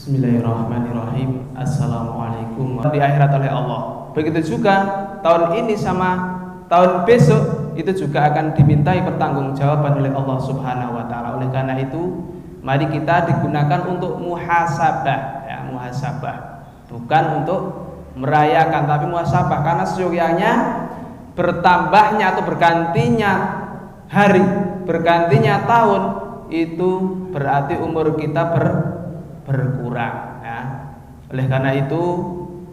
Bismillahirrahmanirrahim. Assalamualaikum. Di akhirat oleh Allah. Begitu juga tahun ini sama tahun besok itu juga akan dimintai pertanggungjawaban oleh Allah Subhanahu wa taala. Oleh karena itu, mari kita digunakan untuk muhasabah, ya, muhasabah. Bukan untuk merayakan, tapi muhasabah, karena sesungguhnya bertambahnya atau bergantinya hari, bergantinya tahun itu berarti umur kita berkurang, ya. Oleh karena itu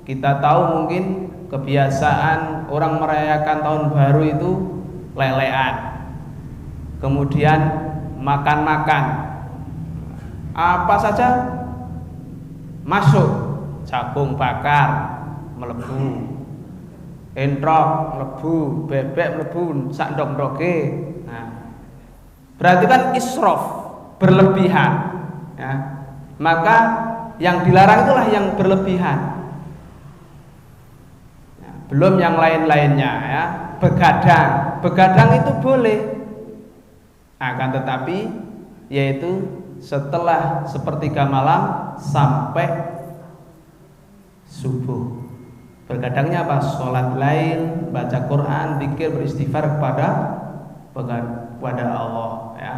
kita tahu mungkin kebiasaan orang merayakan tahun baru itu lelean, kemudian makan-makan apa saja masuk, jagung bakar melebu, entrok melebu, bebek melebu, sak ndok-ndoke. Nah, berarti kan israf, berlebihan, ya. Maka yang dilarang itulah yang berlebihan, ya, belum yang lain-lainnya, ya. Begadang itu boleh, akan tetapi yaitu setelah sepertiga malam sampai subuh. Begadangnya apa? Sholat lail, baca Quran, zikir, beristighfar kepada Allah, ya.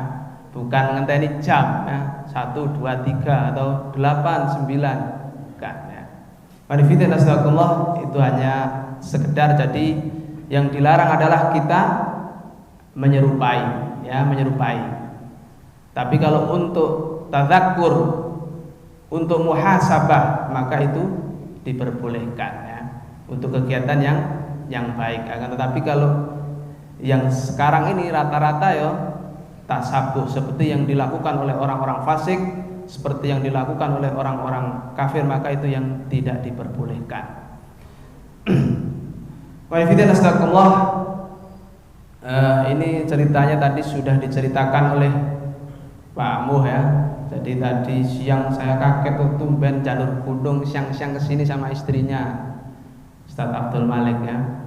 Bukan ngenteni jam, ya, 1, 2, 3 atau 8, 9, bukan, ya. Manifidin astagfirullah, itu hanya sekedar. Jadi yang dilarang adalah kita menyerupai, ya, menyerupai. Tapi kalau untuk tadzakur, untuk muhasabah, maka itu diperbolehkan, ya, untuk kegiatan yang baik. Akan tetapi kalau yang sekarang ini rata-rata ya tasabuh, seperti yang dilakukan oleh orang-orang fasik, seperti yang dilakukan oleh orang-orang kafir, maka itu yang tidak diperbolehkan. Wa'alaikumsalam astagfirullah. Ini ceritanya tadi sudah diceritakan oleh Pak Muh, ya. Jadi tadi siang saya kaget tuh, tumben jalur gunung siang-siang kesini sama istrinya Ustadz Abdul Malik, ya.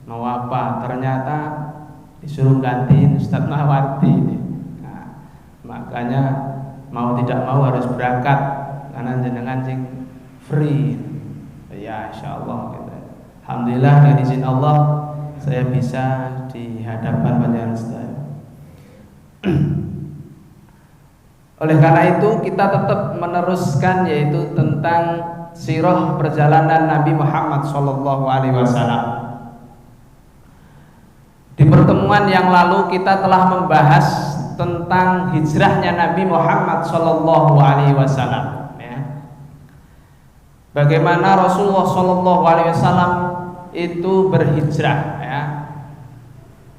Mau apa? Ternyata disuruh gantiin Ustadz Mawardi ini. Nah, makanya mau tidak mau harus berangkat karena jenengan sing free, ya, insyaallah gitu. Alhamdulillah dengan izin Allah saya bisa di hadapan panjenengan sedaya. Oleh karena itu kita tetap meneruskan, yaitu tentang sirah perjalanan Nabi Muhammad SAW. Di pertemuan yang lalu kita telah membahas tentang hijrahnya Nabi Muhammad SAW, ya. Bagaimana Rasulullah SAW itu berhijrah, ya.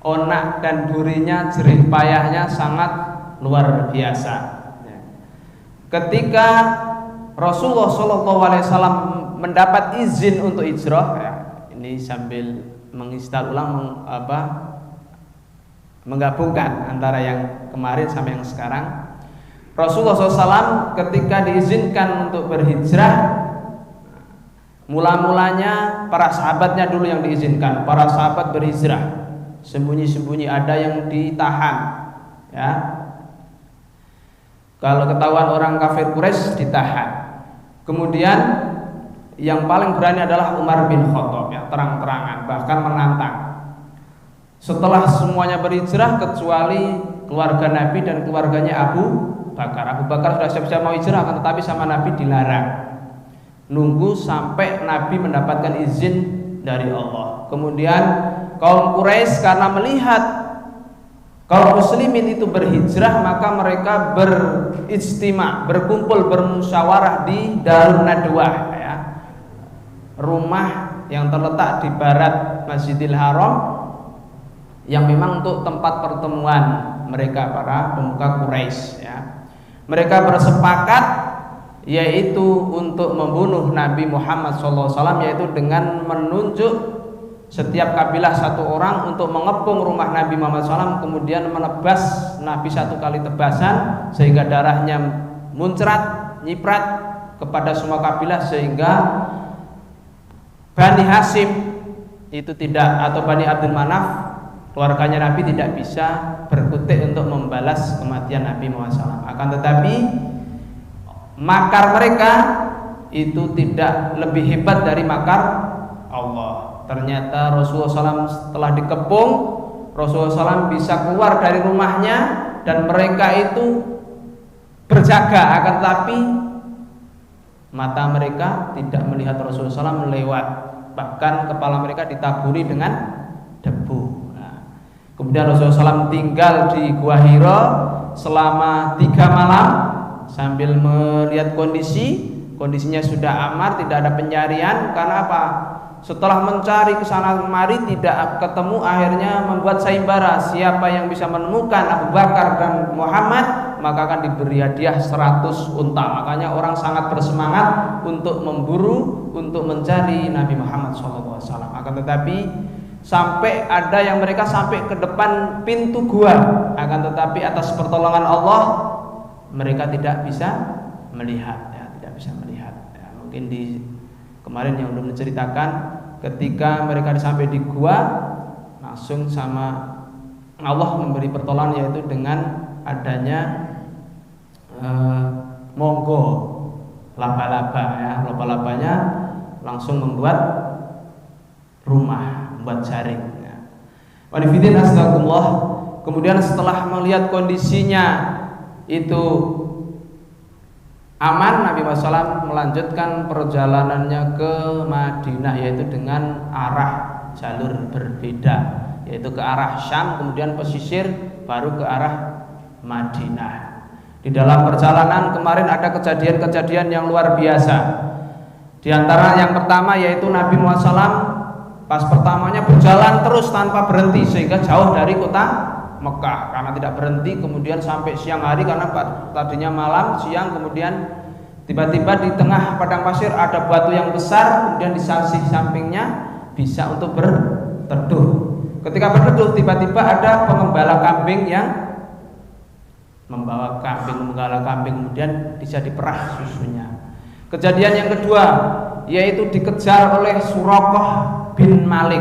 Onak dan durinya, jerih payahnya sangat luar biasa, ya. Ketika Rasulullah SAW mendapat izin untuk hijrah, ya, ini sambil menginstal ulang, menggabungkan antara yang kemarin sama yang sekarang. Rasulullah SAW ketika diizinkan untuk berhijrah, mula-mulanya para sahabatnya dulu yang diizinkan. Para sahabat berhijrah sembunyi-sembunyi, ada yang ditahan, ya. Kalau ketahuan orang kafir Quraisy ditahan. Kemudian yang paling berani adalah Umar bin Khattab, ya, terang-terangan, bahkan menantang. Setelah semuanya berhijrah kecuali keluarga Nabi dan keluarganya Abu Bakar. Abu Bakar sudah siap-siap mau hijrah, tetapi sama Nabi dilarang. Nunggu sampai Nabi mendapatkan izin dari Allah. Kemudian kaum Quraisy karena melihat kaum muslimin itu berhijrah, maka mereka berijtima, berkumpul, bermusyawarah di Darun Nadwah, ya, rumah yang terletak di barat Masjidil Haram, yang memang untuk tempat pertemuan mereka para pemuka Quraisy, ya. Mereka bersepakat yaitu untuk membunuh Nabi Muhammad SAW, yaitu dengan menunjuk setiap kabilah satu orang untuk mengepung rumah Nabi Muhammad SAW, kemudian menebas Nabi satu kali tebasan sehingga darahnya muncrat, nyiprat kepada semua kabilah, sehingga Bani Hashim itu tidak, atau Bani Abdul Manaf, keluarganya Nabi, tidak bisa berkutik untuk membalas kematian Nabi Muhammad SAW. Akan tetapi makar mereka itu tidak lebih hebat dari makar Allah. Ternyata Rasulullah SAW setelah dikepung, Rasulullah SAW bisa keluar dari rumahnya dan mereka itu berjaga, akan tetapi mata mereka tidak melihat Rasulullah SAW lewat, bahkan kepala mereka ditaburi dengan debu. Kemudian Rasulullah SAW tinggal di Gua Hira selama 3 malam sambil melihat kondisinya sudah aman, tidak ada pencarian. Karena apa? Setelah mencari kesana kemari tidak ketemu, akhirnya membuat sayembara, siapa yang bisa menemukan Abu Bakar dan Muhammad maka akan diberi hadiah 100 unta. Makanya orang sangat bersemangat untuk memburu, untuk mencari Nabi Muhammad SAW. Akan tetapi sampai ada yang mereka sampai ke depan pintu gua, akan tetapi atas pertolongan Allah mereka tidak bisa melihat, tidak bisa melihat. Mungkin di kemarin yang belum menceritakan, ketika mereka sampai di gua, langsung sama Allah memberi pertolongan, yaitu dengan adanya monggo laba-laba, laba-labanya langsung membuat rumah, membuat jaring. Wanifidin astagfirullah. Kemudian setelah melihat kondisinya itu aman, Nabi SAW melanjutkan perjalanannya ke Madinah, yaitu dengan arah jalur berbeda, yaitu ke arah Syam, kemudian pesisir, baru ke arah Madinah. Di dalam perjalanan kemarin ada kejadian-kejadian yang luar biasa. Di antara yang pertama yaitu Nabi Muhammad SAW pas pertamanya berjalan terus tanpa berhenti sehingga jauh dari kota Mekah. Karena tidak berhenti, kemudian sampai siang hari, karena tadinya malam, siang, kemudian tiba-tiba di tengah padang pasir ada batu yang besar, kemudian di sisi sampingnya bisa untuk berteduh. Ketika berteduh, tiba-tiba ada pengembala kambing yang membawa menggala kambing, kemudian bisa diperah susunya. Kejadian yang kedua yaitu dikejar oleh Suraqah bin Malik.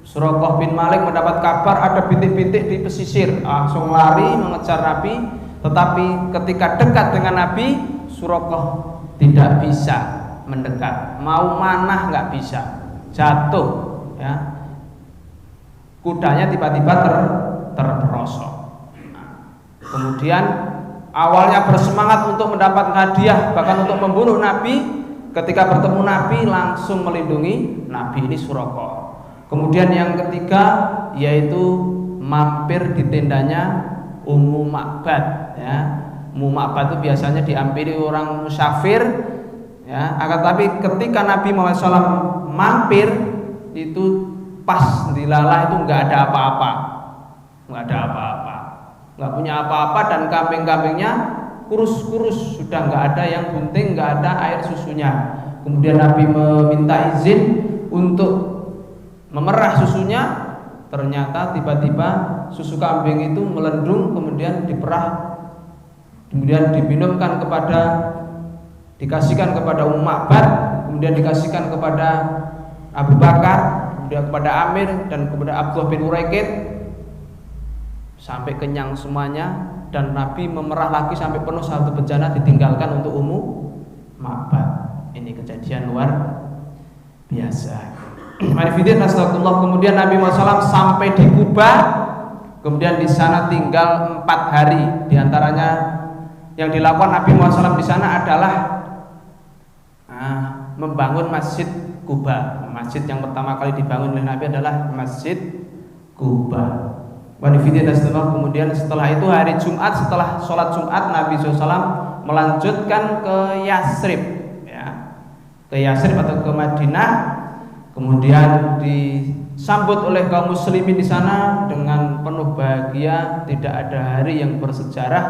Suraqah bin Malik mendapat kabar ada bintik-bintik di pesisir, langsung lari mengejar Nabi. Tetapi ketika dekat dengan Nabi, Suraqah tidak bisa mendekat, mau manah nggak bisa, jatuh, kudanya tiba-tiba terperosok. Kemudian awalnya bersemangat untuk mendapat hadiah, bahkan untuk membunuh Nabi. Ketika bertemu Nabi langsung melindungi Nabi, ini Suraqah. Kemudian yang ketiga yaitu mampir di tendanya Ummu Ma'bad. Ummu Ma'bad itu biasanya dihampiri orang musafir, akan tapi ketika Nabi Muhammad SAW mampir itu pas dilalah itu nggak ada apa-apa, nggak punya apa-apa, dan kambing-kambingnya kurus-kurus, sudah nggak ada yang bunting, nggak ada air susunya. Kemudian Nabi meminta izin untuk memerah susunya, ternyata tiba-tiba susu kambing itu melendung, kemudian diperah, kemudian dikasihkan kepada Ummu Ma'bad, kemudian dikasihkan kepada Abu Bakar, kemudian kepada Amir dan kepada Abdullah bin Uraiqid, sampai kenyang semuanya. Dan Nabi memerah lagi sampai penuh, satu bejana ditinggalkan untuk Ummu Ma'bad. Ini kejadian luar biasa. Kemudian Nabi Muhammad SAW sampai di Kuba, kemudian di sana tinggal 4 hari. Di antaranya yang dilakukan Nabi Muhammad SAW di sana adalah membangun Masjid Kuba. Masjid yang pertama kali dibangun oleh Nabi adalah Masjid Kuba. Kemudian setelah itu hari Jumat, setelah sholat Jumat, Nabi SAW melanjutkan ke Yasrib, ke Yasrib atau ke Madinah. Kemudian disambut oleh kaum muslimin di sana dengan penuh bahagia. Tidak ada hari yang bersejarah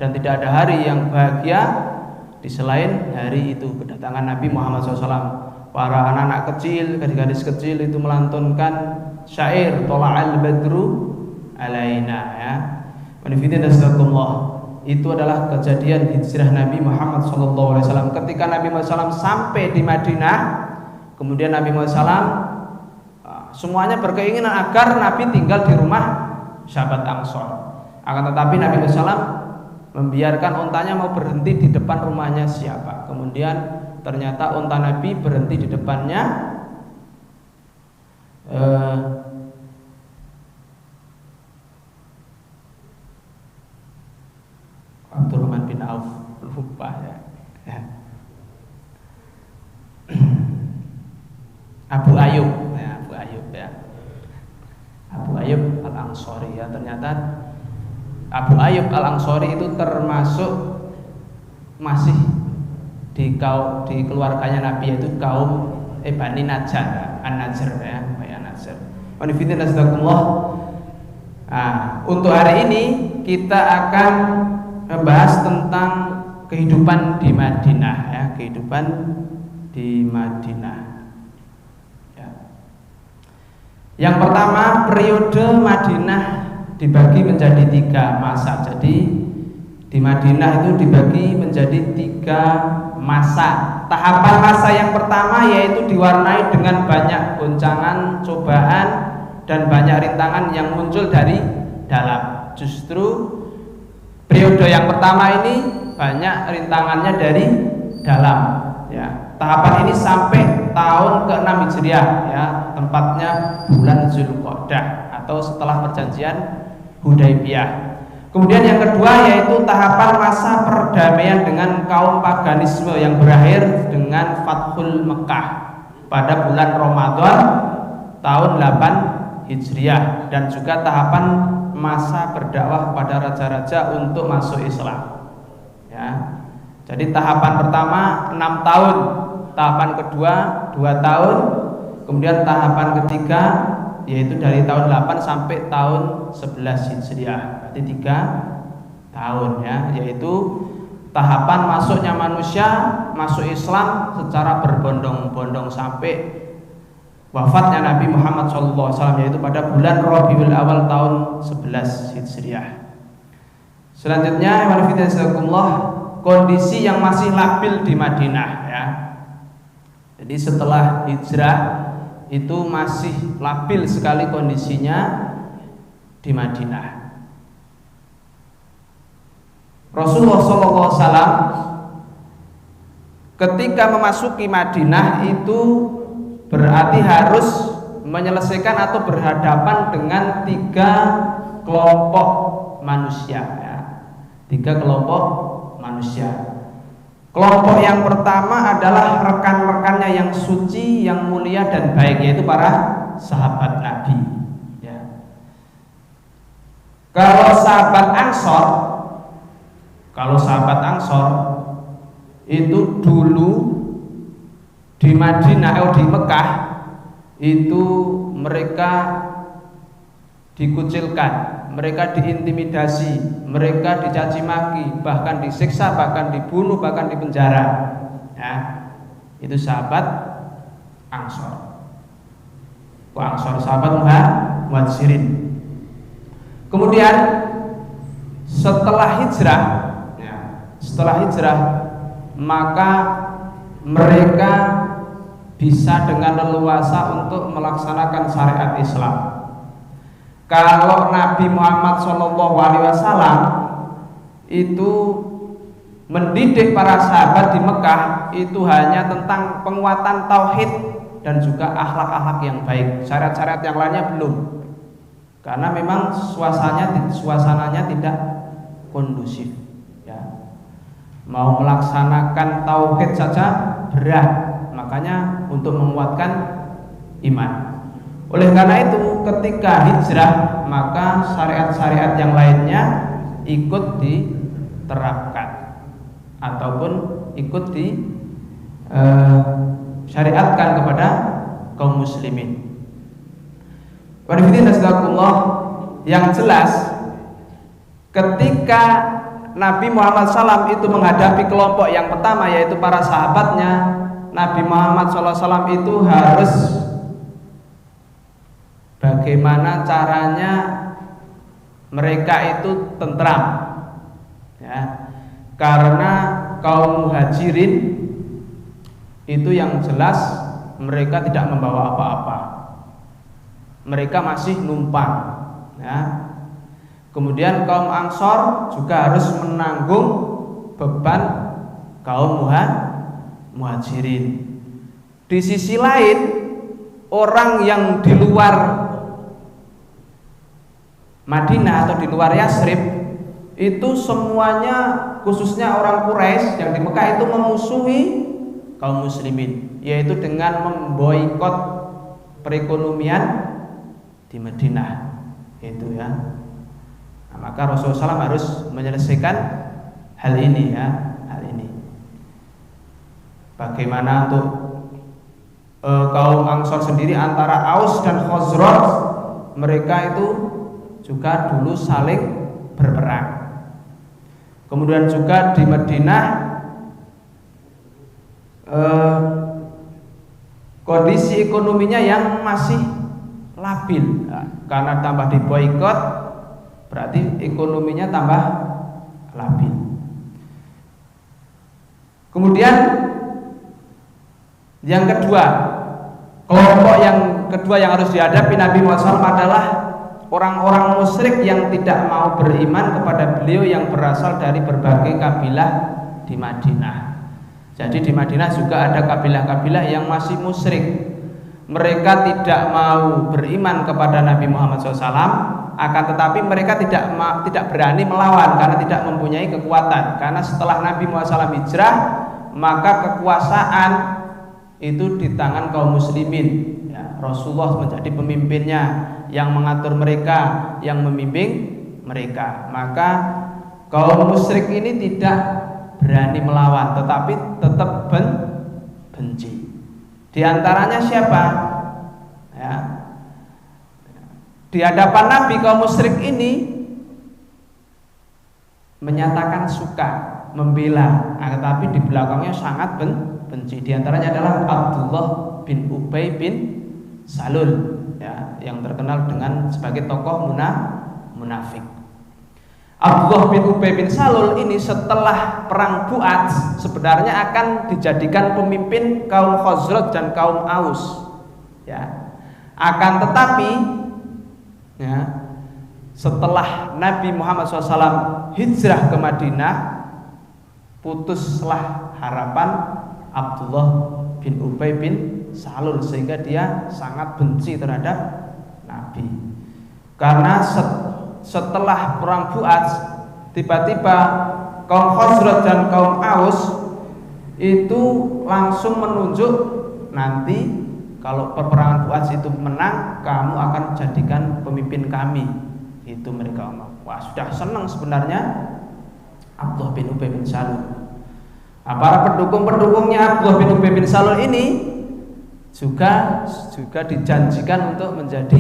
dan tidak ada hari yang bahagia di selain hari itu, kedatangan Nabi Muhammad SAW. Para anak-anak kecil, gadis-gadis kecil itu melantunkan syair Tola'al Badru Alaina, Itu adalah kejadian hijrah Nabi Muhammad SAW. Ketika Nabi Muhammad SAW sampai di Madinah, kemudian Nabi Muhammad SAW semuanya berkeinginan agar Nabi tinggal di rumah sahabat Ansor. Akan tetapi Nabi Muhammad SAW membiarkan untanya mau berhenti di depan rumahnya siapa. Kemudian ternyata unta Nabi berhenti di depannya Abdurrahman bin Auf, lupa ya. Abu Ayyub ya, Abu Ayyub Al-Ansori ya. Ternyata Abu Ayyub Al-Ansori itu termasuk masih di keluarganya Nabi, yaitu kaum Bani Najjar, An-Najjar ya, An-Najjar. Untuk hari ini kita akan membahas tentang kehidupan di Madinah ya, kehidupan di Madinah. Yang pertama, periode Madinah dibagi menjadi 3 masa. Jadi di Madinah itu dibagi menjadi 3 masa. Tahapan masa yang pertama yaitu diwarnai dengan banyak goncangan, cobaan, dan banyak rintangan yang muncul dari dalam. Justru periode yang pertama ini banyak rintangannya dari dalam ya. Tahapan ini sampai tahun ke-6 Hijriah ya, tempatnya bulan Zulqa'dah atau setelah perjanjian Hudaybiyah. Kemudian yang kedua yaitu tahapan masa perdamaian dengan kaum paganisme yang berakhir dengan Fathul Mekah pada bulan Ramadan tahun 8 Hijriah, dan juga tahapan masa berdakwah pada raja-raja untuk masuk Islam ya. Jadi tahapan pertama 6 tahun, tahapan kedua 2 tahun, kemudian tahapan ketiga yaitu dari tahun 8 sampai tahun 11 Hijriah, berarti 3 tahun ya, yaitu tahapan masuknya manusia masuk Islam secara berbondong-bondong sampai wafatnya Nabi Muhammad SAW, yaitu pada bulan Rabiul Awal tahun 11 Hijriah. Selanjutnya kondisi yang masih labil di Madinah ya. Jadi setelah hijrah itu masih labil sekali kondisinya di Madinah. Rasulullah SAW ketika memasuki Madinah itu berarti harus menyelesaikan atau berhadapan dengan 3 kelompok manusia ya. 3 kelompok manusia. Kelompok yang pertama adalah rekan-rekannya yang suci, yang mulia dan baik, yaitu para sahabat Nabi ya. Kalau sahabat Ansor itu dulu di Madinah atau di Mekah itu mereka dikucilkan, mereka diintimidasi, mereka dicaci maki, bahkan disiksa, bahkan dibunuh, bahkan dipenjara ya. Itu sahabat Ansor. Ansor sahabat Muhajirin. Kemudian setelah hijrah maka mereka bisa dengan leluasa untuk melaksanakan syariat Islam. Kalau Nabi Muhammad SAW itu mendidik para sahabat di Mekah itu hanya tentang penguatan tauhid dan juga akhlak-akhlak yang baik. Syariat-syariat yang lainnya belum, karena memang suasananya tidak kondusif ya. Mau melaksanakan tauhid saja berat, makanya untuk menguatkan iman. Oleh karena itu ketika hijrah maka syariat-syariat yang lainnya ikut diterapkan ataupun ikut syariatkan kepada kaum muslimin. Yang jelas ketika Nabi Muhammad SAW itu menghadapi kelompok yang pertama yaitu para sahabatnya, Nabi Muhammad SAW itu harus bagaimana caranya mereka itu tentram ya. Karena kaum Muhajirin itu yang jelas mereka tidak membawa apa-apa, mereka masih numpang ya. Kemudian kaum Ansor juga harus menanggung beban kaum Muhajirin. Di sisi lain, orang yang di luar Madinah atau di luar Yasrib itu semuanya, khususnya orang Quraisy yang di Mekah itu memusuhi kaum muslimin, yaitu dengan memboikot perekonomian di Madinah itu ya. Nah, maka Rasulullah SAW harus menyelesaikan hal ini ya, hal ini. Bagaimana untuk kaum Ansor sendiri antara Aus dan Khazraj, mereka itu juga dulu saling berperang. Kemudian juga di Madinah kondisi ekonominya yang masih labil, karena tambah diboikot berarti ekonominya tambah labil. Kemudian yang kedua, kelompok yang kedua yang harus dihadapi Nabi Muhammad SAW adalah orang-orang musyrik yang tidak mau beriman kepada beliau yang berasal dari berbagai kabilah di Madinah. Jadi di Madinah juga ada kabilah-kabilah yang masih musyrik. Mereka tidak mau beriman kepada Nabi Muhammad SAW, akan tetapi mereka tidak berani melawan karena tidak mempunyai kekuatan. Karena setelah Nabi Muhammad SAW hijrah, maka kekuasaan itu di tangan kaum muslimin. Rasulullah menjadi pemimpinnya, yang mengatur mereka, yang membimbing mereka. Maka kaum musyrik ini tidak berani melawan, tetapi tetap benci. Di antaranya siapa? Ya. Di hadapan Nabi, kaum musyrik ini menyatakan suka, membela, tetapi di belakangnya sangat benci. Di antaranya adalah Abdullah bin Ubay bin Salul, ya, yang terkenal dengan sebagai tokoh munafik. Abdullah bin Ubay bin Salul ini setelah perang Bu'ats sebenarnya akan dijadikan pemimpin kaum Khazraj dan kaum Aus, ya. Akan tetapi, ya, setelah Nabi Muhammad SAW hijrah ke Madinah, putuslah harapan Abdullah bin Ubay bin Salul, sehingga dia sangat benci terhadap Nabi. Karena setelah perang Bu'ats, tiba-tiba kaum Khazraj dan kaum Aus itu langsung menunjuk, nanti kalau peperangan Bu'ats itu menang, kamu akan jadikan pemimpin kami. Itu mereka omong. Wah, sudah senang sebenarnya Abdullah bin Ubay bin Salul. Nah, para pendukung-pendukungnya Abdullah bin Ubay bin Salul ini juga dijanjikan untuk menjadi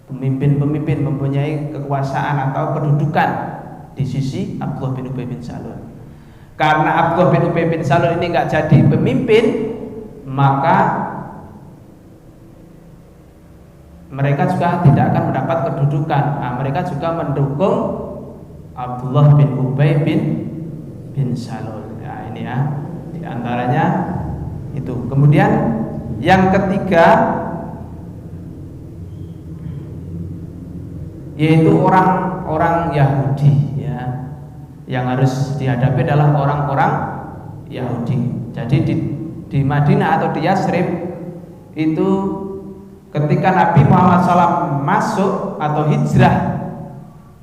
pemimpin-pemimpin, mempunyai kekuasaan atau kedudukan di sisi Abdullah bin Ubay bin Salul. Karena Abdullah bin Ubay bin Salul ini nggak jadi pemimpin, maka mereka juga tidak akan mendapat kedudukan. Nah, mereka juga mendukung Abdullah bin Ubay bin Salul. Nah, ini ya, diantaranya itu. Kemudian yang ketiga, yaitu orang-orang Yahudi, ya, yang harus dihadapi adalah orang-orang Yahudi. Jadi di Madinah atau di Yasrib itu ketika Nabi Muhammad SAW masuk atau hijrah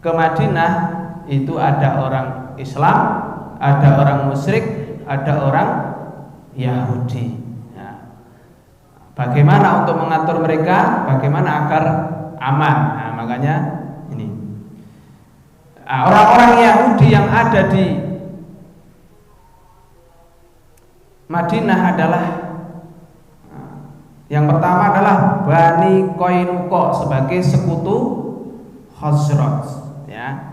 ke Madinah, itu ada orang Islam, ada orang musyrik, ada orang Yahudi. Ya. Bagaimana untuk mengatur mereka? Bagaimana agar aman? Nah, makanya ini. Orang-orang Yahudi yang ada di Madinah adalah, yang pertama adalah Bani Qainuqa sebagai sekutu Khazraj, ya.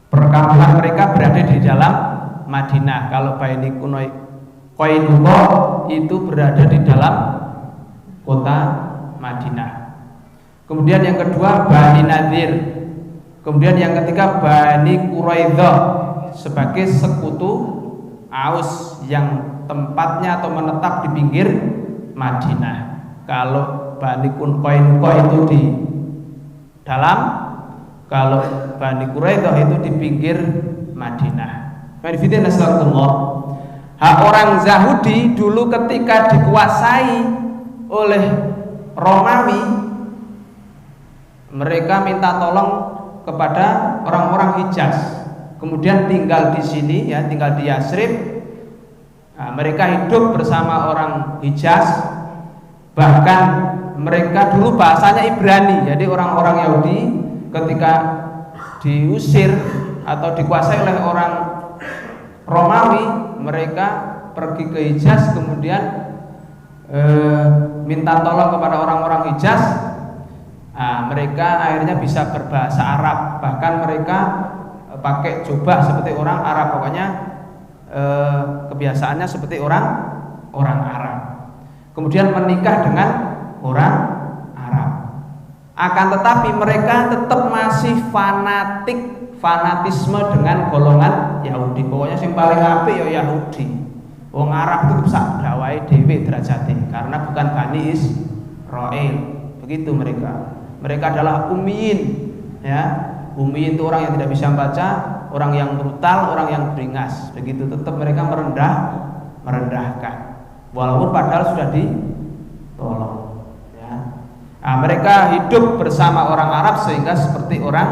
Perkampungan mereka berada di dalam Madinah. Kalau Bani Qainuqa itu berada di dalam kota Madinah. Kemudian yang kedua Bani Nadir. Kemudian yang ketiga Bani Quraidah sebagai sekutu Aus yang tempatnya atau menetap di pinggir Madinah. Kalau Bani Qainuqa itu di dalam Kalau Bani Quraidah itu di pinggir Madinah. Hak orang Yahudi dulu ketika dikuasai oleh Romawi, mereka minta tolong kepada orang-orang Hijaz. Kemudian tinggal di sini, ya, tinggal di Yasrib. Nah, mereka hidup bersama orang Hijaz. Bahkan mereka dulu bahasanya Ibrani. Jadi orang-orang Yahudi ketika diusir atau dikuasai oleh orang Romawi, mereka pergi ke Hijaz, kemudian minta tolong kepada orang-orang Hijaz. Nah, mereka akhirnya bisa berbahasa Arab, bahkan mereka pakai jubah seperti orang Arab, pokoknya kebiasaannya seperti orang Arab. Kemudian menikah dengan orang Arab. Akan tetapi mereka tetap masih fanatisme dengan golongan Yahudi. Pokoknya yang paling apik ya Yahudi. Wong Arab itu sak dawahe dhewe derajate karena bukan Bani Israil. Begitu mereka. Mereka adalah ummiyin, ya. Ummiyin itu orang yang tidak bisa membaca, orang yang brutal, orang yang beringas. Begitu, tetap mereka merendahkan. Walaupun padahal sudah ditolong, ya. Nah, mereka hidup bersama orang Arab sehingga seperti orang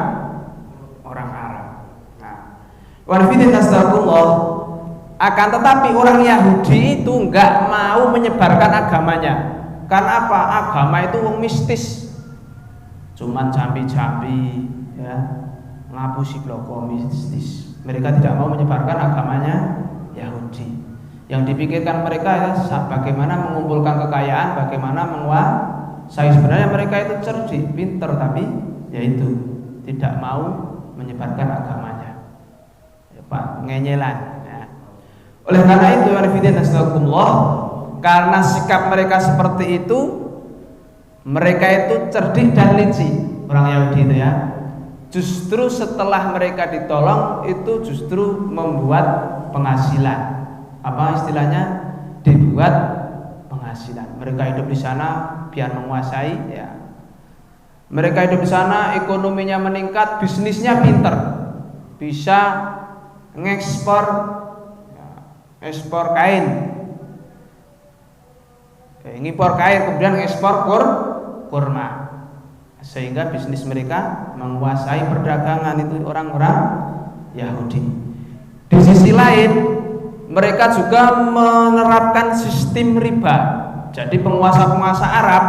Arab. Nah, akan tetapi orang Yahudi itu enggak mau menyebarkan agamanya. Karena apa? Agama itu mistis. Cuman jambi-jambi, ya, ngapusi bloko mistis. Mereka tidak mau menyebarkan agamanya Yahudi. Yang dipikirkan mereka ya bagaimana mengumpulkan kekayaan, bagaimana menguasai. Sebenarnya mereka itu cerdik, pinter, tapi yaitu tidak mau menyebarkan agamanya. Ya, Pak, ngenyelan. Ya. Oleh karena itu, karena sikap mereka seperti itu, mereka itu cerdik dan licik, orang Yahudi itu, ya. Justru setelah mereka ditolong itu justru membuat penghasilan. Apa istilahnya? Dibuat penghasilan. Mereka hidup di sana biar menguasai, ya. Mereka hidup di sana, ekonominya meningkat, bisnisnya pinter, bisa ngekspor, ya, ekspor kain, ngimpor kain, kemudian ngekspor kurma, sehingga bisnis mereka menguasai perdagangan itu orang-orang Yahudi. Di sisi lain, mereka juga menerapkan sistem riba. Jadi penguasa-penguasa Arab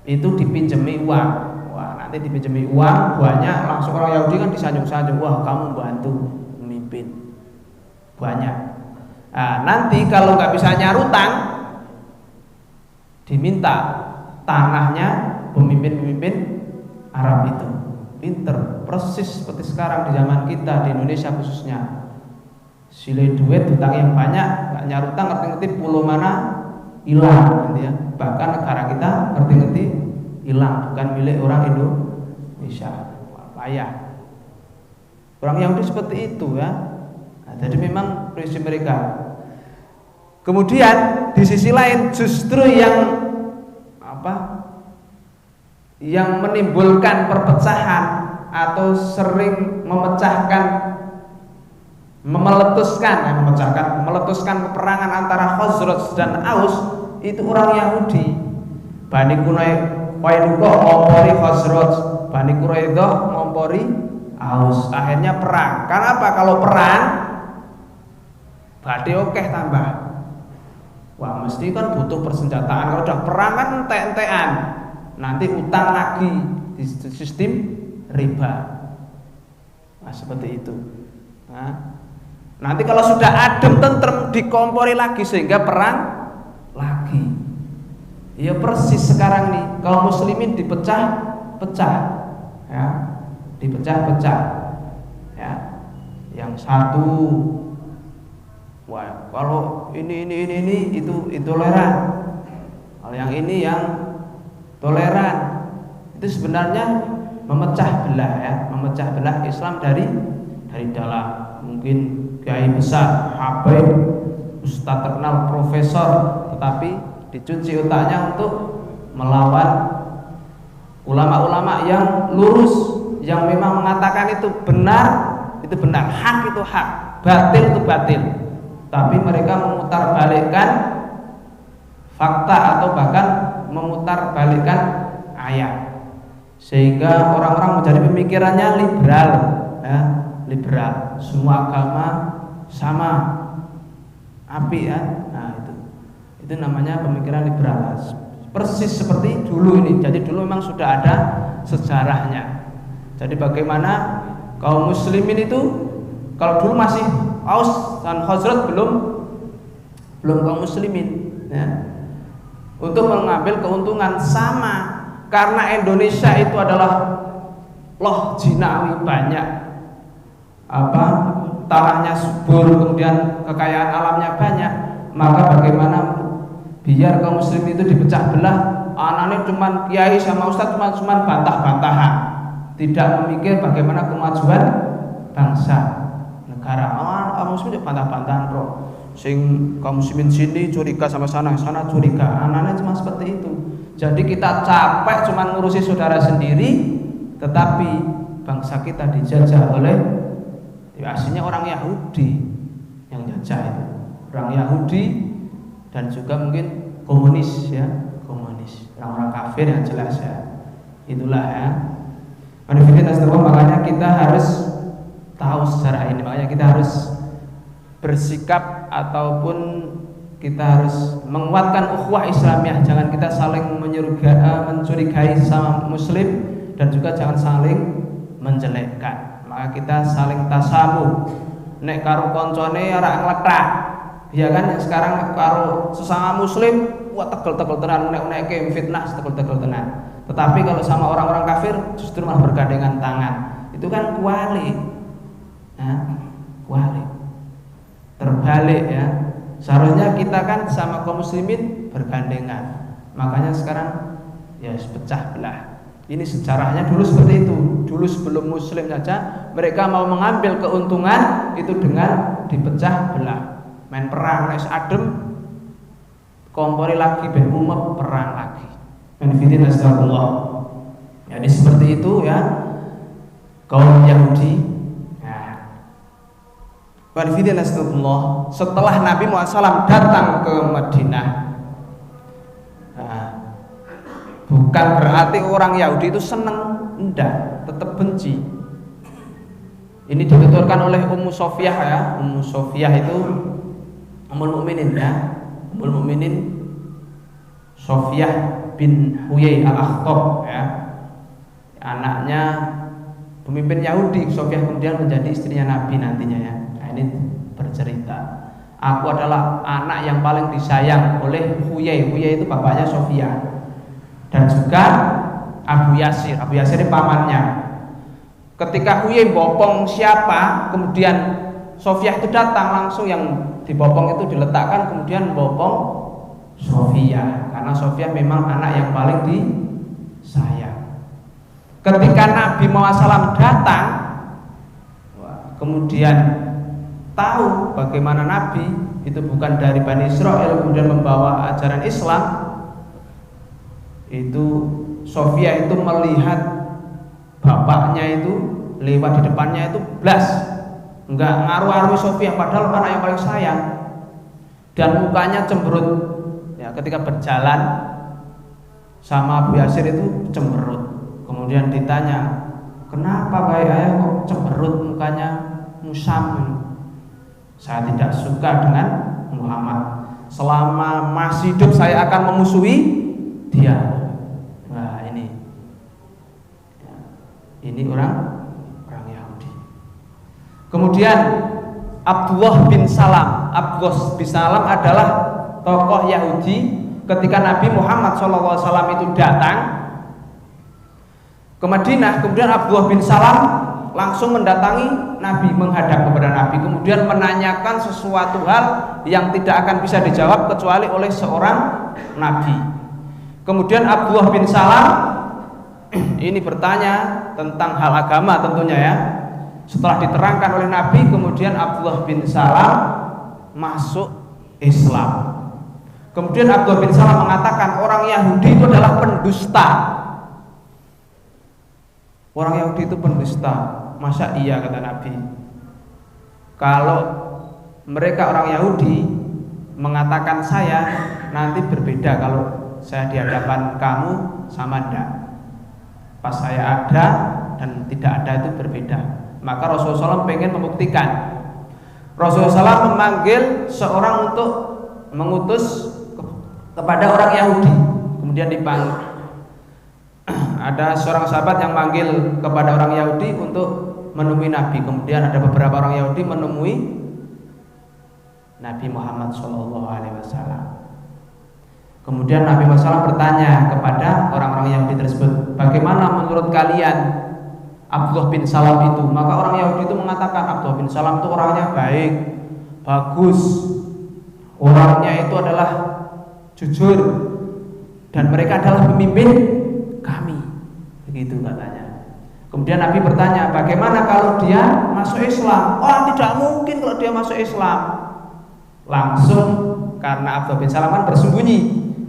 itu dipinjemi uang. Wah, nanti dipinjemi uang banyak, langsung orang Yahudi kan disanjung-sanjung. Wah, kamu bantu memimpin banyak. Nah, nanti kalau nggak bisa nyarutang, diminta tanahnya pemimpin-pemimpin Arab itu. Pinter, persis seperti sekarang di zaman kita di Indonesia khususnya. Sile duit utang yang banyak, nggak nyarutang, ngerti-ngerti pulau mana hilang, gitu ya. Bahkan negara kita ngerti-ngerti hilang, bukan milik orang Indonesia. Wah, payah. Orang Yahudi seperti itu, ya. Nah, jadi memang prinsip mereka. Kemudian di sisi lain justru yang menimbulkan perpecahan atau sering meletuskan peperangan antara Khazraj dan Aus itu orang Yahudi. Bani Quraidah ngompori Khazraj, Bani Quraidah ngompori Aus. Akhirnya perang. Karena apa? Kalau perang badhe akeh tambah. Wah, mesti kan butuh persenjataan. Kalau udah perang kan entek-entekan. Nanti utang lagi di sistem riba. Nah, seperti itu. Nah, nanti kalau sudah adem tentrem dikompori lagi sehingga perang lagi. Ya persis sekarang nih, kaum muslimin dipecah-pecah, ya, dipecah-pecah, ya. Yang satu, wah, kalau ini itu intoleran. Kalau yang ini yang toleran. Itu sebenarnya memecah belah, ya, memecah belah Islam dari dalam. Mungkin kiai besar, habaib, ustadz terkenal, profesor, tetapi dicuci otaknya untuk melawan ulama-ulama yang lurus, yang memang mengatakan itu benar, hak itu hak, batil itu batil. Tapi mereka memutarbalikkan fakta atau bahkan memutarbalikkan ayat, sehingga orang-orang menjadi pemikirannya liberal, ya, liberal. Semua agama sama, api ya. Nah itu namanya pemikiran liberal. Persis seperti dulu ini. Jadi dulu memang sudah ada sejarahnya. Jadi bagaimana kaum muslimin itu, kalau dulu masih Aus dan Khazraj belum kaum muslimin, ya, untuk mengambil keuntungan sama, karena Indonesia itu adalah loh jinawi, banyak tanahnya subur, kemudian kekayaan alamnya banyak, maka bagaimana biar kaum muslim itu dipecah belah, anaknya cuma kiai sama ustadz cuma bantah-bantahan, tidak memikir bagaimana kemajuan bangsa negara. Kaum muslim juga bantah-bantahan bro, sing kaum muslimin sini curiga sama sana curiga, anaknya cuma seperti itu. Jadi kita capek cuma ngurusi saudara sendiri, tetapi bangsa kita dijajah oleh, aslinya orang Yahudi yang jajah itu, orang Yahudi dan juga mungkin komunis, ya, komunis, orang-orang kafir yang jelas, ya. Itulah, ya. Makanya kita harus tahu sejarah ini, makanya kita harus bersikap ataupun kita harus menguatkan ukhuwah Islamiyah. Jangan kita saling mencurigai sama muslim, dan juga jangan saling menjelekkan. Maka kita saling tasamuh. Nek karo koncone ora ngletak, ya kan, sekarang karo sesama muslim wah tegel-tegel tenan, unek-uneke fitnah tegel-tegel tenan. Tetapi kalau sama orang-orang kafir justru malah bergandengan tangan. Itu kan kuali. Nah, kuali. Terbalik, ya. Seharusnya kita kan sama kaum muslimin bergandengan. Makanya sekarang ya pecah belah. Ini sejarahnya dulu seperti itu. Dulu sebelum muslim saja mereka mau mengambil keuntungan itu dengan dipecah belah. Main perang, nes adem, kompori lagi, ben umum perang lagi. Menfitin astagfirullah. Jadi seperti itu, ya, kaum Yahudi. Menfitin astagfirullah. Setelah Nabi Muhammad SAW datang ke Madinah, bukan berarti orang Yahudi itu senang, enggak, tetap benci. Ini dituturkan oleh Ummu Sofiyah, ya. Ummu Sofiyah itu Ummul Mukminin, ya. Ummul Mukminin Sofiyah bin Huyai al-Akhtab, ya. Anaknya pemimpin Yahudi. Sofiyah kemudian menjadi istrinya Nabi nantinya, ya. Nah, ini bercerita, aku adalah anak yang paling disayang oleh Huyai. Huyai itu bapaknya Sofiyah, dan juga Abu Yasir. Abu Yasir ini pamannya. Ketika Huyai bopong siapa, kemudian Sofiyah itu datang, langsung yang dibopong itu diletakkan, kemudian bopong Sofiyah, karena Sofiyah memang anak yang paling disayang. Ketika Nabi Muhammad SAW datang, kemudian tahu bagaimana Nabi itu bukan dari Bani Israel, kemudian membawa ajaran Islam, itu Sofiyah itu melihat bapaknya itu lewat di depannya itu blas, enggak ngaruh-ngaruh Sofiyah, padahal anak yang paling sayang, dan mukanya cemberut, ya, ketika berjalan sama Abu Yasir itu cemberut. Kemudian ditanya, kenapa kayak ayah kok cemberut mukanya musam? Saya tidak suka dengan Muhammad. Selama masih hidup saya akan memusuhi dia. Nah, ini orang Yahudi. Kemudian Abdullah bin Salam. Abdullah bin Salam adalah tokoh Yahudi ketika Nabi Muhammad SAW itu datang ke Madinah. Kemudian Abdullah bin Salam langsung mendatangi Nabi, menghadap kepada Nabi, kemudian menanyakan sesuatu hal yang tidak akan bisa dijawab kecuali oleh seorang Nabi. Kemudian Abdullah bin Salam ini bertanya tentang hal agama tentunya, ya. Setelah diterangkan oleh Nabi, kemudian Abdullah bin Salam masuk Islam. Kemudian Abdullah bin Salam mengatakan orang Yahudi itu adalah pendusta. orang Yahudi itu pendusta. Masa iya, kata Nabi. Kalau mereka orang Yahudi mengatakan saya, nanti berbeda kalau saya di hadapan kamu sama enggak. Pas saya ada dan tidak ada itu berbeda. Maka Rasulullah SAW pengen membuktikan. Rasulullah SAW memanggil seorang untuk mengutus kepada orang Yahudi. Kemudian dipanggil. Ada seorang sahabat yang manggil kepada orang Yahudi untuk menemui Nabi. Kemudian ada beberapa orang Yahudi menemui Nabi Muhammad SAW. Kemudian Nabi Muhammad SAW bertanya kepada orang-orang Yahudi tersebut, bagaimana menurut kalian Abdullah bin Salam itu? Maka orang Yahudi itu mengatakan Abdullah bin Salam itu orangnya baik, bagus, orangnya itu adalah jujur, dan mereka adalah pemimpin kami. Begitu katanya. Kemudian Nabi bertanya, bagaimana kalau dia masuk Islam? Oh, tidak mungkin kalau dia masuk Islam. Langsung, karena Abdullah bin Salam kan bersembunyi,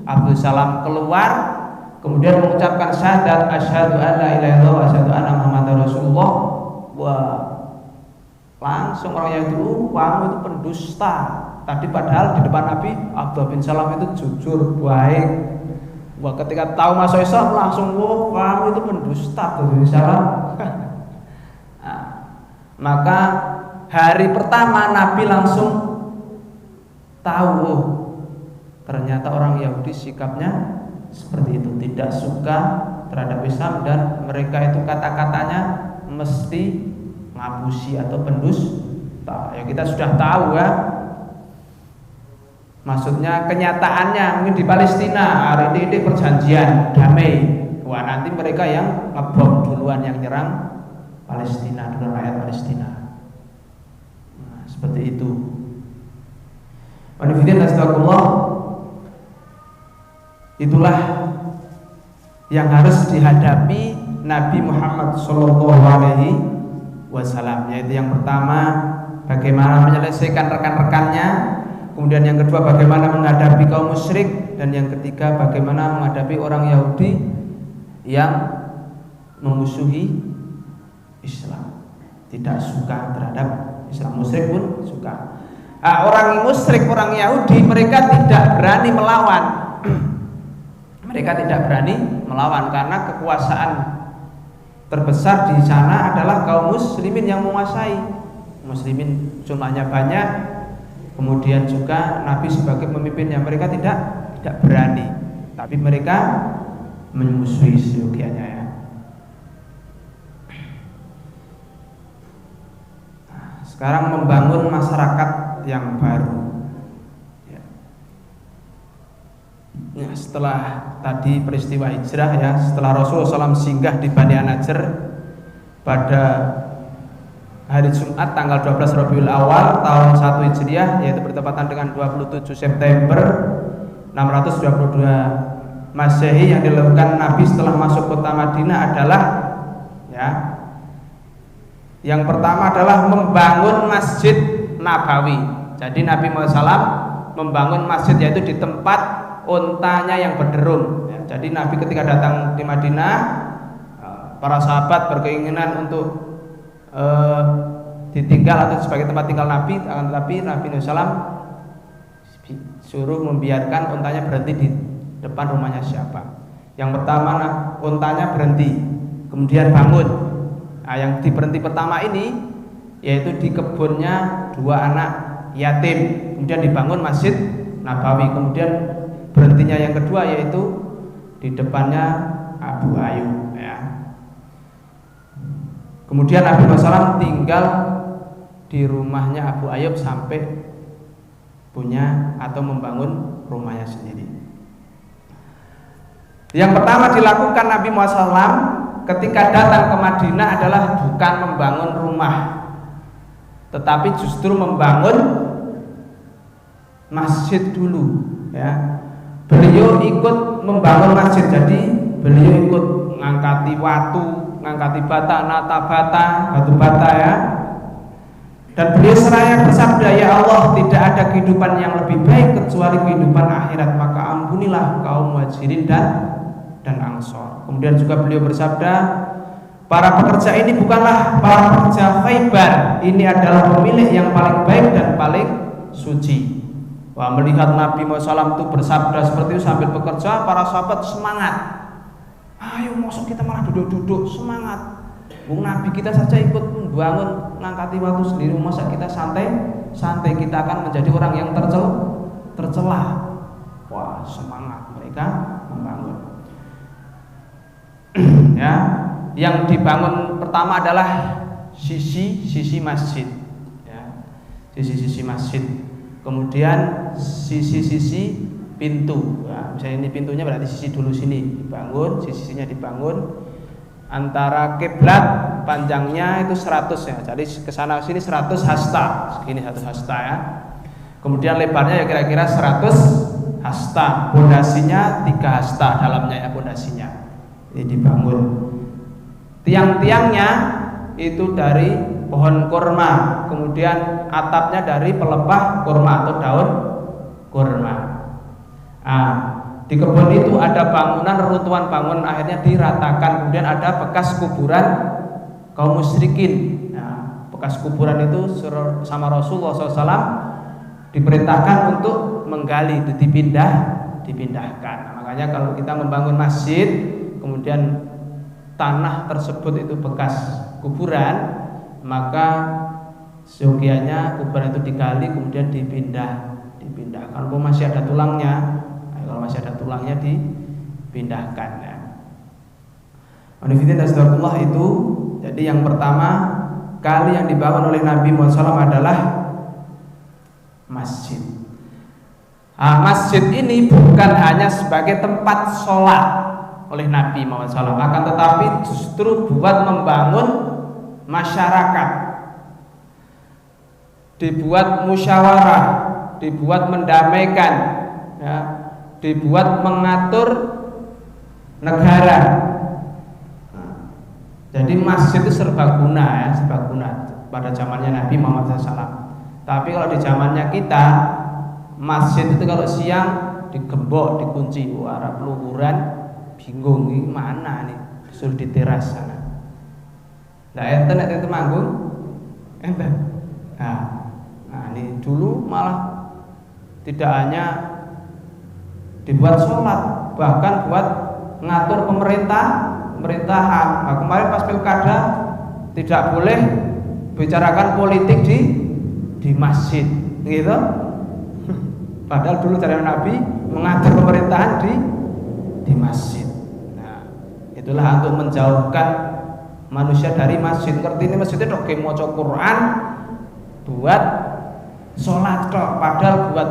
Abdullah Salam keluar, kemudian mengucapkan syahadat asyhadu an la ilaha illallah wa asyhadu anna muhammadar rasulullah. Wah, langsung orang itu, kamu itu pendusta. Tadi padahal di depan Nabi Abdullah bin Salam itu jujur, baik. Wah, ketika tahu masuk Islam langsung, wah, kamu itu pendusta, Abdullah bin Salam. Nah, maka hari pertama Nabi langsung tahu, oh, ternyata orang Yahudi sikapnya seperti itu, tidak suka terhadap Islam, dan mereka itu kata-katanya mesti ngabusi atau pendusta. Ya kita sudah tahu ya. Maksudnya kenyataannya mungkin di Palestina hari ini perjanjian damai. Wah, nanti mereka yang ngebom duluan, yang nyerang Palestina, duluan rakyat Palestina. Nah, seperti itu. Wanifidin astagfirullah. Itulah yang harus dihadapi Nabi Muhammad SAW, yaitu yang pertama bagaimana menyelesaikan rekan-rekannya, kemudian yang kedua bagaimana menghadapi kaum musyrik, dan yang ketiga bagaimana menghadapi orang Yahudi yang memusuhi Islam, tidak suka terhadap Islam. Musyrik pun suka. Orang musyrik, orang Yahudi, mereka tidak berani melawan. Mereka tidak berani melawan karena kekuasaan terbesar di sana adalah kaum muslimin yang menguasai. Muslimin jumlahnya banyak, kemudian juga Nabi sebagai pemimpinnya, mereka tidak berani, tapi mereka memusuhi seyogianya ya. Sekarang membangun masyarakat yang baru. Ya, setelah tadi peristiwa hijrah ya, setelah Rasulullah SAW singgah di Bani An-Najr pada hari Jumat tanggal 12 Rabiul Awal tahun 1 Hijriah, yaitu bertepatan dengan 27 September 622 Masehi, yang dilakukan Nabi setelah masuk kota Madinah adalah ya, yang pertama adalah membangun Masjid Nabawi. Jadi Nabi Muhammad SAW membangun masjid, yaitu di tempat untanya yang berderung ya. Jadi Nabi ketika datang di Madinah, para sahabat berkeinginan untuk ditinggal atau sebagai tempat tinggal Nabi, akan tetapi Nabi SAW suruh membiarkan untanya berhenti di depan rumahnya siapa. Yang pertama untanya berhenti, kemudian bangun. Nah, yang diberhenti pertama ini yaitu di kebunnya dua anak yatim, kemudian dibangun Masjid Nabawi. Kemudian berhentinya yang kedua yaitu di depannya Abu Ayyub ya. Kemudian Nabi SAW tinggal di rumahnya Abu Ayyub sampai punya atau membangun rumahnya sendiri. Yang pertama dilakukan Nabi Muhammad SAW ketika datang ke Madinah adalah bukan membangun rumah, tetapi justru membangun masjid dulu ya. Beliau ikut membangun masjid, jadi beliau ikut ngangkati watu, ngangkati bata, nata bata, batu bata ya. Dan beliau seraya bersabda, ya Allah, tidak ada kehidupan yang lebih baik kecuali kehidupan akhirat, maka ampunilah kaum muhajirin dan Ansor. Kemudian juga beliau bersabda, para pekerja ini bukanlah para pekerja Khaybar, ini adalah pemilik yang paling baik dan paling suci. Wah, melihat Nabi Muhammad SAW itu bersabda seperti itu sambil bekerja, para sahabat semangat. Ayo, masuk kita malah duduk-duduk, semangat. Bung Nabi kita saja ikut membangun, ngangkati waktu sendiri, masa kita santai, kita akan menjadi orang yang tercela. Wah, semangat mereka membangun. Ya, yang dibangun pertama adalah sisi masjid, ya, sisi masjid. Kemudian sisi pintu. Nah, misalnya ini pintunya berarti sisi dulu sini dibangun, sisinya dibangun. Antara kiblat panjangnya itu 100 ya. Jadi ke sana sini 100 hasta. Segini 1 hasta ya. Kemudian lebarnya ya kira-kira 100 hasta. Pondasinya 3 hasta dalamnya ya pondasinya. Ini dibangun. Tiang-tiangnya itu dari pohon kurma, kemudian atapnya dari pelepah kurma atau daun kurma. Di kebun itu ada bangunan, reruntuhan bangunan akhirnya diratakan, kemudian ada bekas kuburan kaum musyrikin. Bekas kuburan itu sama Rasulullah SAW diperintahkan untuk menggali, itu dipindahkan. Makanya kalau kita membangun masjid, kemudian tanah tersebut itu bekas kuburan, maka seyogianya kuburan itu digali kemudian dipindahkan. Kalau masih ada tulangnya, kalau masih ada tulangnya dipindahkan ya. Manifidin astagfirullah itu. Jadi yang pertama kali yang dibangun oleh Nabi Muhammad SAW adalah masjid. Masjid ini bukan hanya sebagai tempat sholat oleh Nabi Muhammad SAW, akan tetapi justru buat membangun masyarakat, dibuat musyawarah, dibuat mendamaikan, ya, dibuat mengatur negara. Jadi masjid itu serbaguna ya, serbaguna pada zamannya Nabi Muhammad SAW. Tapi kalau di zamannya kita, masjid itu kalau siang digembok, dikunci, arah peluhuran, bingung ini mana nih, disuruh di teras sana. Nah, enten itu manggung, enten. Nah, ini dulu malah tidak hanya dibuat sholat, bahkan buat ngatur pemerintahan. Nah, kemarin pas pilkada tidak boleh bicarakan politik di masjid, gitu. Padahal dulu cara Nabi mengatur pemerintahan di masjid. Nah, itulah untuk menjauhkan manusia dari masjid. Ngerti ini masjid itu oke maca Quran buat sholat kok, padahal buat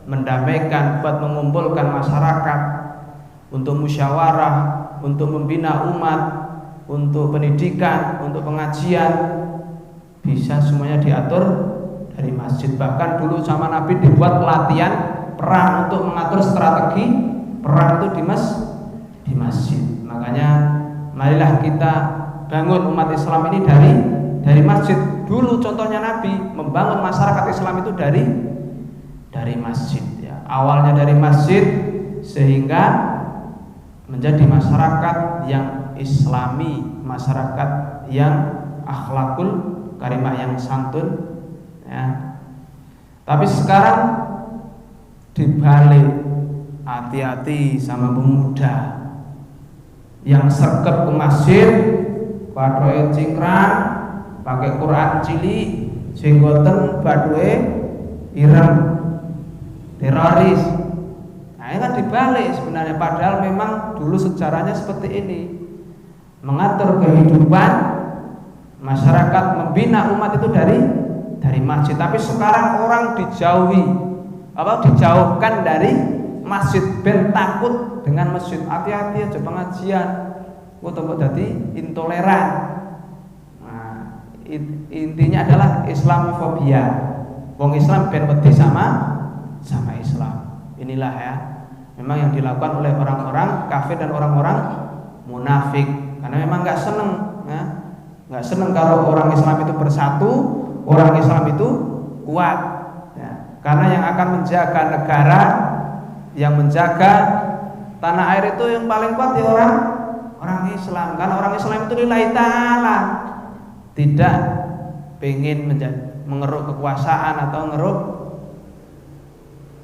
mendamaikan, buat mengumpulkan masyarakat, untuk musyawarah, untuk membina umat, untuk pendidikan, untuk pengajian, bisa semuanya diatur dari masjid. Bahkan dulu sama Nabi dibuat pelatihan perang untuk mengatur strategi perang itu di masjid. Makanya marilah kita bangun umat Islam ini dari masjid. Dulu contohnya Nabi membangun masyarakat Islam itu dari masjid ya. Awalnya dari masjid sehingga menjadi masyarakat yang islami, masyarakat yang akhlakul karimah, yang santun ya. Tapi sekarang dibalik, hati-hati sama pemuda yang sergap ke masjid, badoe cingkrang, pakai Quran cilik, jenggoten badoe ireng, teroris. Nah, ini kan dibalik sebenarnya, padahal memang dulu sejarahnya seperti ini. Mengatur kehidupan masyarakat, membina umat itu dari masjid. Tapi sekarang orang dijauhkan dari masjid, ben takut dengan masjid. Hati-hati aja pengajian, kok tambah jadi intoleran. Nah, intinya adalah Islamofobia. Wong Islam ben wedi sama Islam. Inilah ya, memang yang dilakukan oleh orang-orang kafir dan orang-orang munafik, karena memang nggak seneng ya. Nggak seneng kalau orang Islam itu bersatu, orang Islam itu kuat ya. Karena yang akan menjaga negara, yang menjaga tanah air itu yang paling kuat ya orang Islam, karena orang Islam itu lillahi ta'ala, tidak pengen mengeruk kekuasaan atau mengeruk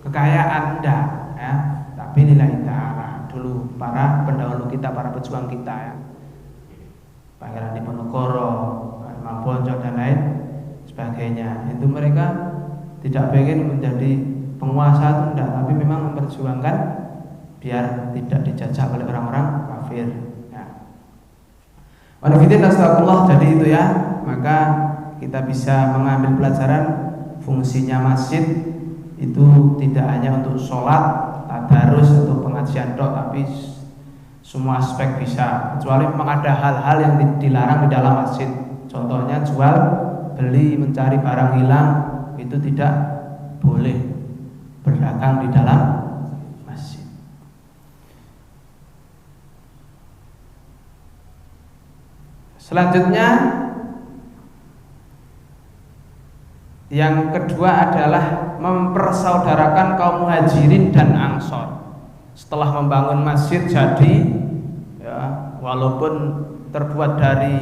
kekayaan, enggak ya, tapi lillahi ta'ala. Dulu para pendahulu kita, para pejuang kita ya, Pangeran Diponegoro, Imam Bonjol dan lain sebagainya, itu mereka tidak pengen menjadi penguasa itu enggak, tapi memang memperjuangkan biar tidak dijajah oleh orang-orang kafir ya. Wanafidin astagfirullah. Jadi itu ya, maka kita bisa mengambil pelajaran fungsinya masjid itu tidak hanya untuk sholat, tadarus atau pengajian tok, tapi semua aspek bisa, kecuali memang ada hal-hal yang dilarang di dalam masjid. Contohnya jual beli, mencari barang hilang, itu tidak boleh berdagang di dalam masjid. Selanjutnya yang kedua adalah mempersaudarakan kaum muhajirin dan ansor. Setelah membangun masjid jadi ya, walaupun terbuat dari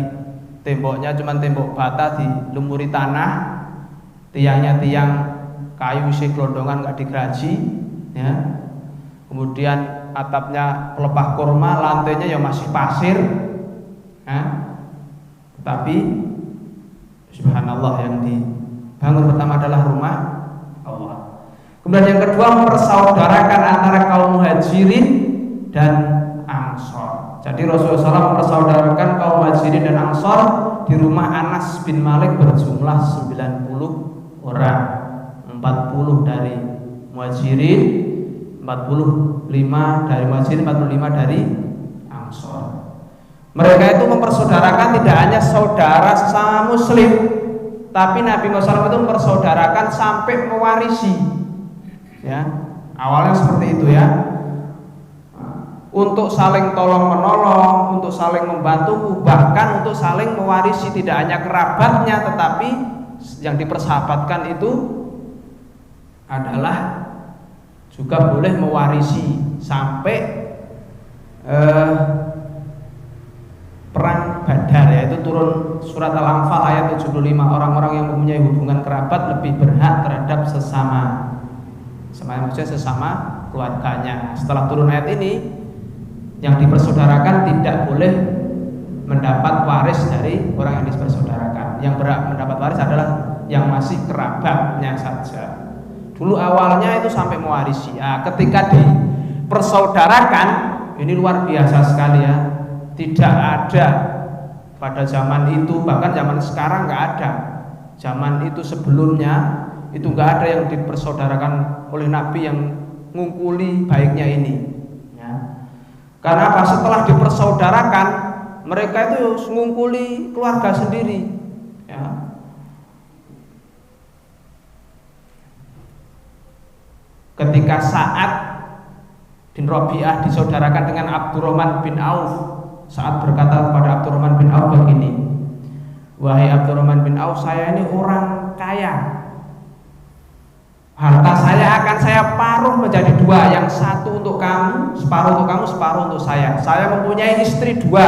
temboknya cuma tembok bata dilumuri tanah, tiangnya tiang kayu isi gelondongan nggak digeraji ya. Kemudian atapnya pelepah kurma, lantainya ya masih pasir ya. Tapi subhanallah, yang dibangun pertama adalah rumah Allah. Kemudian yang kedua, mempersaudarakan antara kaum muhajirin dan ansor. Jadi Rasulullah SAW mempersaudarakan kaum muhajirin dan ansor di rumah Anas bin Malik berjumlah 90 orang, 40 dari muhajirin, 45 dari muhajirin, 45 dari ansor. Mereka itu mempersaudarakan tidak hanya saudara sesama muslim, tapi Nabi Muhammad SAW itu mempersaudarakan sampai mewarisi ya. Awalnya seperti itu ya, untuk saling tolong menolong, untuk saling membantu, bahkan untuk saling mewarisi. Tidak hanya kerabatnya, tetapi yang dipersahabatkan itu adalah juga boleh mewarisi sampai perang Badar, yaitu turun surat Al-Anfal ayat 75. Orang-orang yang mempunyai hubungan kerabat lebih berhak terhadap maksudnya sesama keluarganya. Setelah turun ayat ini, yang dipersaudarakan tidak boleh mendapat waris dari orang yang dipersaudarakan. Yang berhak mendapat waris adalah yang masih kerabatnya saja. Dulu awalnya itu sampai mewarisi. Ketika dipersaudarakan, ini luar biasa sekali ya. Tidak ada pada zaman itu, bahkan zaman sekarang nggak ada. Zaman itu sebelumnya itu nggak ada yang dipersaudarakan oleh Nabi yang ngungkuli baiknya ini. Ya. Karena apa? Setelah dipersaudarakan, mereka itu ngungkuli keluarga sendiri. Ya. Ketika Sa'ad bin Rabi'ah disaudarakan dengan Abdurrahman bin Auf, Sa'ad berkata kepada Abdurrahman bin Auf begini, wahai Abdurrahman bin Auf, saya ini orang kaya, harta saya akan saya paruh menjadi dua, yang satu untuk kamu, separuh untuk kamu, separuh untuk saya. Saya mempunyai istri dua,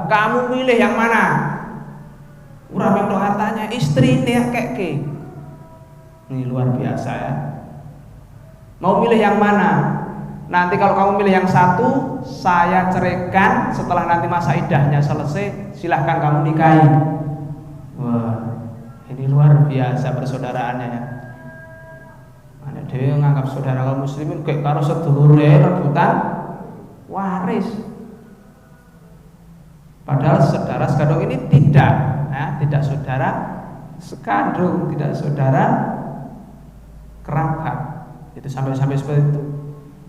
kamu pilih yang mana? Urang untuk hartanya, istri ini ya keke. Ini luar biasa ya. Mau milih yang mana? Nanti kalau kamu milih yang satu, saya ceraikan. Setelah nanti masa idahnya selesai, silahkan kamu nikahi. Wah, ini luar biasa persaudaraannya ya. Ada dia nganggap saudara kaum muslimin kayak karo sedulure rebutan waris. Padahal saudara sekandung ini tidak, ya, tidak saudara sekandung, tidak saudara kerabat. Itu sampai seperti itu.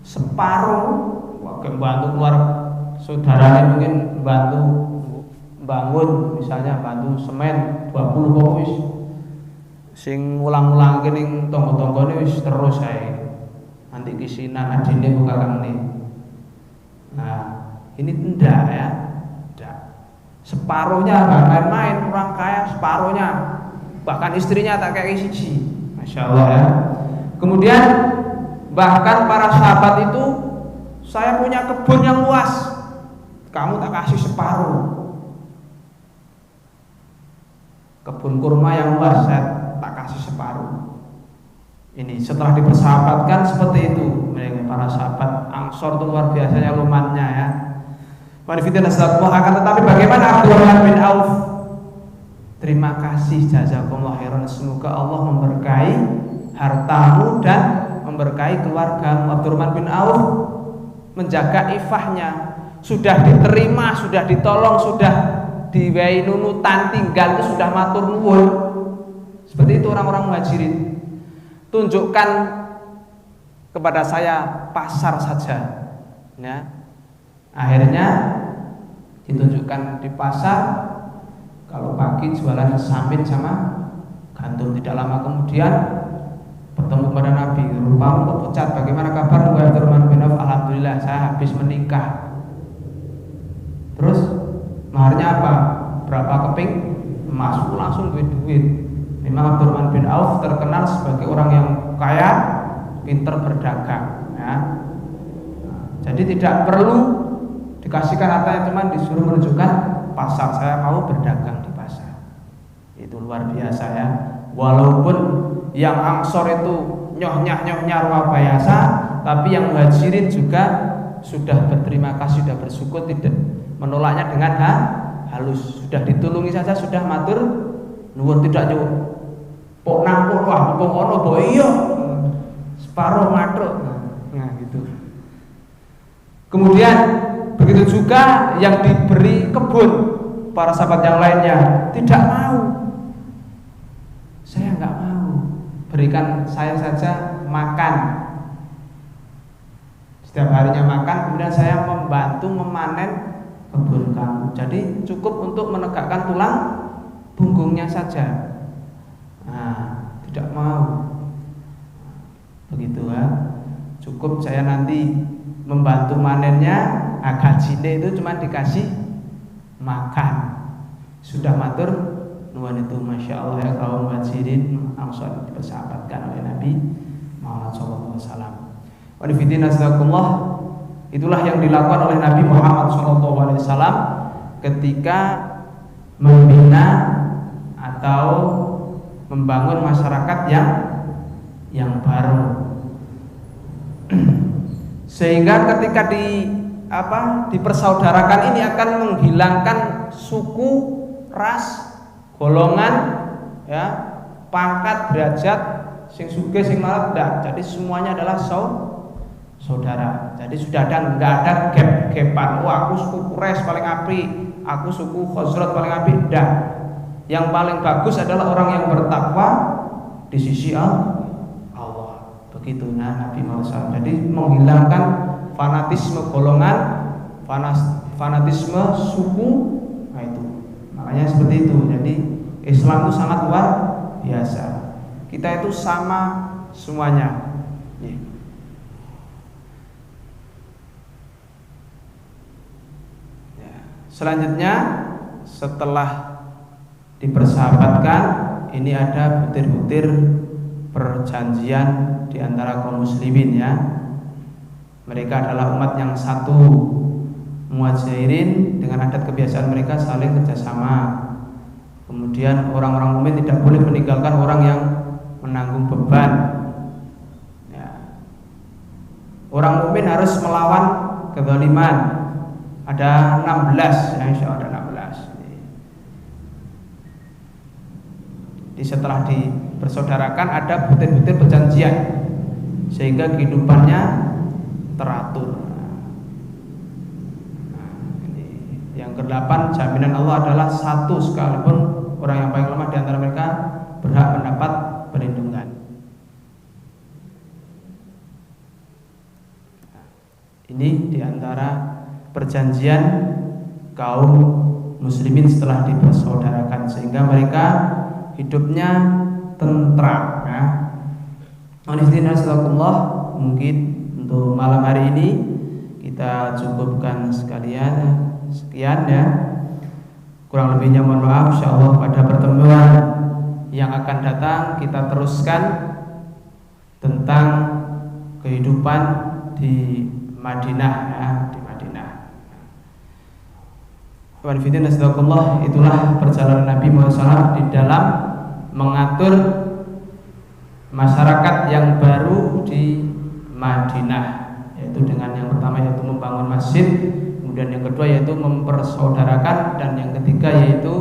Separuh bantu keluar saudaranya, mungkin bantu bangun, misalnya bantu semen 20 kopis, sing ulang-ulang kene tonggo-tonggone wis terus ae. Nanti kisinan adine kok kakang nih. Nah, ini tidak ya. Tidak. Separuhnya nggak main-main, orang kaya separuhnya. Bahkan istrinya tak kayak siji. Masya Allah ya. Kemudian bahkan para sahabat itu, saya punya kebun yang luas, kamu tak kasih separuh. Kebun kurma yang luas saya tak kasih separuh. Ini setelah dipersahabatkan seperti itu, mereka para sahabat Ansor itu luar biasanya lumannya ya. Akan tetapi bagaimana Abdurrahman bin Auf? Terima kasih jazakumullah khairan, semoga Allah memberkahi hartamu dan memberkahi keluargamu. Abdurrahman bin Auf menjaga ifahnya, sudah diterima, sudah ditolong, sudah diwehi nunutan tinggal itu sudah matur nuwun. Seperti itu orang-orang Muhajirin. Tunjukkan kepada saya pasar saja ya. Akhirnya ditunjukkan di pasar, kalau pagi jualan samin sama gandum. Tidak lama kemudian bertemu pada Nabi, rupamu kok pucat, bagaimana kabar Abdurrahman bin Auf? Alhamdulillah saya habis menikah. Terus maharnya apa? Berapa keping emas? Langsung duit-duit. Memang Abdurrahman bin Auf terkenal sebagai orang yang kaya, pinter berdagang ya. Jadi tidak perlu dikasihkan hartanya, cuma disuruh menunjukkan pasar, saya mau berdagang di pasar. Itu luar biasa ya. Walaupun yang Ansor itu nyohnya luar biasa, tapi yang Muhajirin juga sudah berterima kasih, sudah bersyukur, tidak menolaknya dengan halus. Sudah ditulungi saja sudah matur nuwun, tidak nyuwun pok nangkuk wah pok ono bo iya separuh matruk. Nah gitu. Kemudian begitu juga yang diberi kebun, para sahabat yang lainnya tidak mau. Saya nggak mau, berikan saya saja makan. Setiap harinya makan, kemudian saya membantu memanen kebun kamu. Jadi cukup untuk menegakkan tulang punggungnya saja. Nah, tidak mau. Begitu ya. Cukup saya nanti membantu manennya, gajinya itu cuma dikasih makan. Sudah matur nuwun itu, masya Allah ya, kaum Muhajirin Ansor dipersahabatkan oleh Nabi Muhammad SAW. Itulah yang dilakukan oleh Nabi Muhammad SAW ketika membina atau membangun masyarakat yang baru. Sehingga ketika dipersaudarakan ini akan menghilangkan suku, ras, golongan, ya, pangkat, derajat, sing sugih, sing marah, enggak. Jadi semuanya adalah saudara. Jadi sudah enggak ada gap-gapan. Oh, aku suku Quraisy paling apik, aku suku Khazraj paling apik, enggak. Yang paling bagus adalah orang yang bertakwa di sisi Allah. Begitu Nabi Muhammad. Jadi menghilangkan fanatisme golongan, fanatisme suku. Nah itu. Makanya seperti itu. Jadi Islam itu sangat luar biasa. Kita itu sama semuanya. Selanjutnya setelah dipersahabatkan, ini ada butir-butir perjanjian di antara kaum muslimin ya. Mereka adalah umat yang satu. Muhajirin dengan adat kebiasaan mereka saling kerjasama. Kemudian orang-orang mukmin tidak boleh meninggalkan orang yang menanggung beban ya. Orang mukmin harus melawan kezaliman. Ada 16 ya, insya Allah ada 16. Setelah dipersaudarakan ada butir-butir perjanjian sehingga kehidupannya teratur. Yang ke-8, jaminan Allah adalah satu, sekalipun orang yang paling lemah di antara mereka berhak mendapat perlindungan. Ini di antara perjanjian kaum muslimin setelah dipersaudarakan sehingga mereka hidupnya tentram ya. Mungkin untuk malam hari ini kita cukupkan sekian ya. Kurang lebihnya mohon maaf. Insyaallah pada pertemuan yang akan datang kita teruskan tentang kehidupan di Madinah ya, di Madinah. Itulah perjalanan Nabi Muhammad SAW di dalam mengatur masyarakat yang baru di Madinah, yaitu dengan yang pertama yaitu membangun masjid, kemudian yang kedua yaitu mempersaudarakan, dan yang ketiga yaitu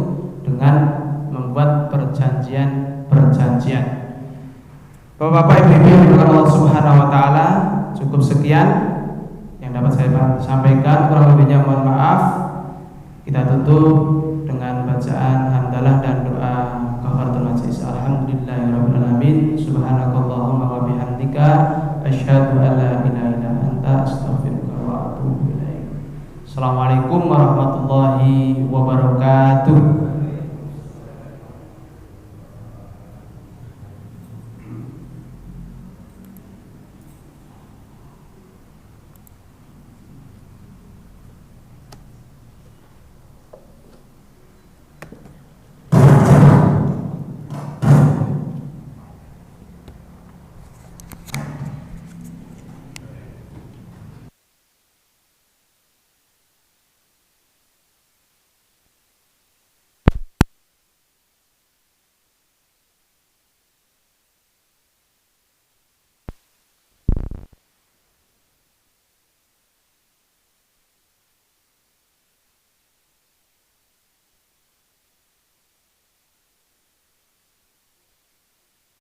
dengan membuat perjanjian. Bapak-bapak, ibu-ibu yang dimuliakan Allah Subhanahu wa taala, cukup sekian yang dapat saya sampaikan, kurang lebihnya mohon maaf. Kita tutup dengan bacaan hamdalah dan doa kafaratul majlis. Alhamdulillahirabbil alamin. Subhanakallahumma wa bihamdika asyhadu an la ilaha illa anta astaghfiruka wa atubu ilaik. Assalamualaikum warahmatullahi wabarakatuh.